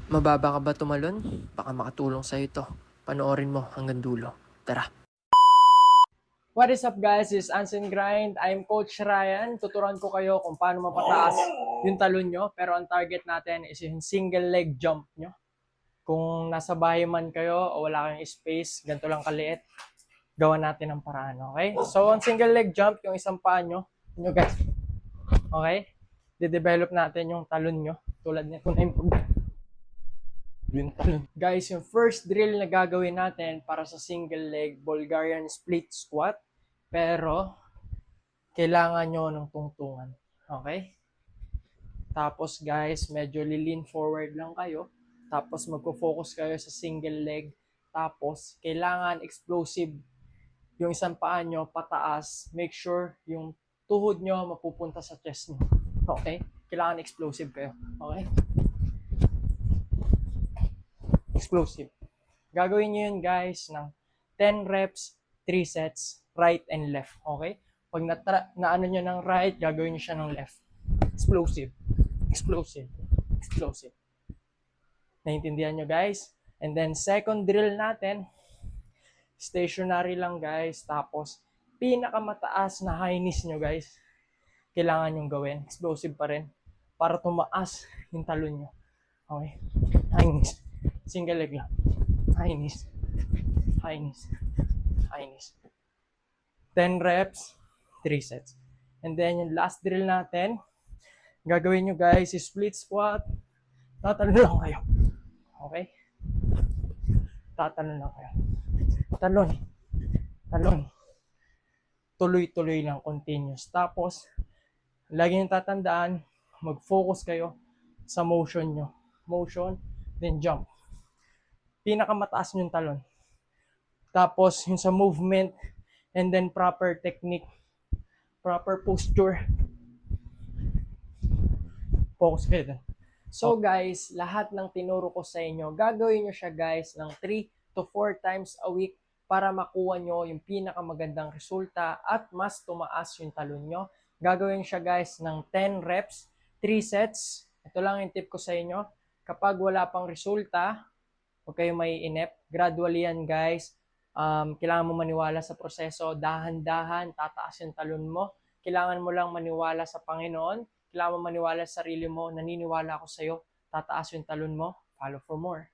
Mababa ka ba tumalon? Baka makatulong sa'yo ito. Panoorin mo hanggang dulo. Tara. What is up guys? This is Anson Grind. I'm Coach Ryan. Tuturuan ko kayo kung paano mapataas yung talon nyo. Pero ang target natin is yung single leg jump nyo. Kung nasa bahay man kayo o wala kayong space, ganito lang kaliit, gawan natin ang paraan, okay? So, ang single leg jump, yung isang paa nyo guys, okay? De-develop natin yung talon nyo. Tulad nito na yung talon. Guys, yung first drill na gagawin natin para sa single leg Bulgarian split squat. Pero, kailangan nyo ng tungtungan. Okay? Tapos guys, medyo lean forward lang kayo. Tapos magpo-focus kayo sa single leg. Tapos, kailangan explosive yung isang paa nyo pataas. Make sure yung tuhod nyo mapupunta sa chest nyo. Okay? Kailangan explosive kayo. Okay? Explosive. Gagawin nyo yun guys ng 10 reps, 3 sets, right and left. Okay? Pag na-ano nyo ng right, gagawin nyo siya ng left. Explosive. Explosive. Explosive. Naintindihan nyo guys? And then second drill natin, stationary lang guys. Tapos pinakamataas na high knees nyo guys, kailangan nyo gawin. Explosive pa rin. Para tumaas yung talon nyo. Okay? High knees. Single leg lang. High knees. High knees. High knees. 10 reps, 3 sets. And then yung last drill natin, gagawin nyo guys is split squat. Tatalon lang kayo. Okay? Tatalon lang kayo. Talon. Talon. Tuloy-tuloy lang, continuous. Tapos, lagi nyo tatandaan, mag-focus kayo sa motion nyo. Motion, then jump. Pinakamataas yung talon. Tapos, yung sa movement, and then proper technique, proper posture. Focus kayo dun. So guys, lahat ng tinuro ko sa inyo, gagawin nyo siya guys ng 3 to 4 times a week para makuha nyo yung pinakamagandang resulta at mas tumaas yung talon nyo. Gagawin siya guys ng 10 reps, 3 sets. Ito lang yung tip ko sa inyo. Kapag wala pang resulta, huwag kayong maiinip. Gradually yan guys. Kailangan mo maniwala sa proseso. Dahan-dahan, tataas yung talon mo. Kailangan mo lang maniwala sa Panginoon. Kailangan mo maniwala sa sarili mo. Naniniwala ako sa'yo. Tataas yung talon mo. Follow for more.